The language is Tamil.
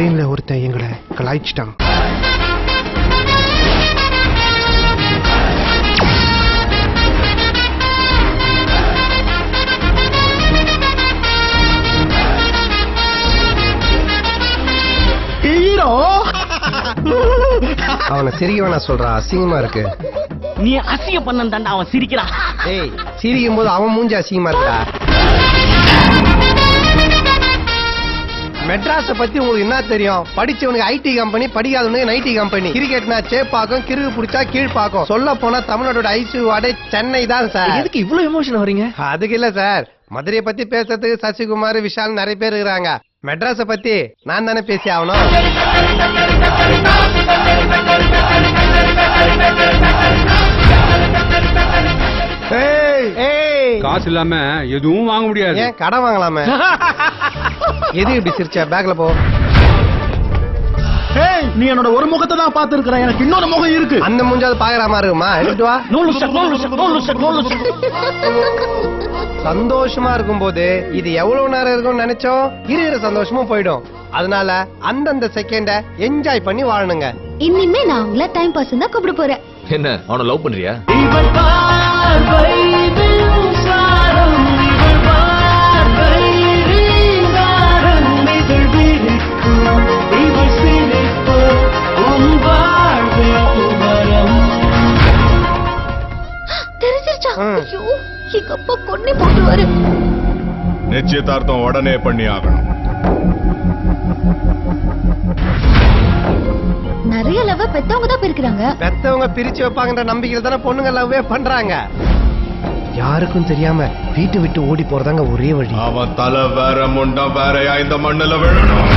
ட்ரெயின்ல ஒருத்தன் எங்களை கலாய்ச்சிட்டான். அவனை சிரிக்கவனா சொல்றா, அசிங்கமா இருக்கு. நீ அசிங்க பண்ண அவன் சிரிக்கிறான். ஏய், சிரிக்கும் போது அவன் மூஞ்சி அசிங்கமா இருக்கா? மெட்ராஸ பத்தி உங்களுக்கு என்ன தெரியும்? படிச்சவனுக்கு ஐடி கம்பெனி, படிக்காதவனுக்கு நைட்டி கம்பெனி. கிரிக்கெட்னா சேப்பாக்கும், கிறுகு புடிச்சா கீழ் பாக்கும். சொல்ல போனா தமிழ்நாட்டோட ஐசி வார்டு சென்னை தான் சார். எதுக்கு இவ்வளவு எமோஷன் வரீங்க? அதுக்கு இல்ல சார், மதுரையை பத்தி பேசுறதுக்கு சசிகுமார், விஷால் நிறைய பேர் இருக்கிறாங்க. மெட்ராஸ பத்தி நான் தானே பேசி ஆகணும். காசு இல்லாம எதுவும் வாங்க முடியாது. ஏன் கடன் வாங்கலாமே? எது இப்படி சிரிச்ச? பேக்ல போ. நீ என்னோட ஒரு முகத்தை தான் பார்த்து இருக்கிற, எனக்கு இன்னொரு முகம் இருக்கு. அந்த மூஞ்சாவது பாக்குற மாதிரி இருக்குமா? எடுத்து வா. சந்தோஷமா இருக்கும் போது இது எவ்வளவு நேரம் இருக்கும்னு நினைச்சோம், இருக்கிற சந்தோஷமும் போயிடும். அதனால அந்தந்த செகண்ட என்ஜாய் பண்ணி வாழணுங்க. இனிமே நான் உங்களை டைம் பாஸ் தான் கூப்பிட போறேன். என்ன அவனை லவ் பண்றியா? தெரிஞ்சிருச்சா? ஐயோ, எங்க அப்பா கொன்னே போட்டுருவாரு. நிச்சயதார்த்தம் உடனே பண்ணி ஆகணும். நிறைய லவ் பெத்தவங்க தான் பிரிக்கிறாங்க. பெத்தவங்க பிரிச்சு வைப்பாங்கன்ற நம்பிக்கையில தானே பொண்ணுங்க லவ்வே பண்றாங்க. யாருக்கும் தெரியாம வீட்டு விட்டு ஓடி போறதாங்க ஒரே வழி. அவன் தலை வேற முண்டம் வேறையா இந்த மண்ணுல விழணும்.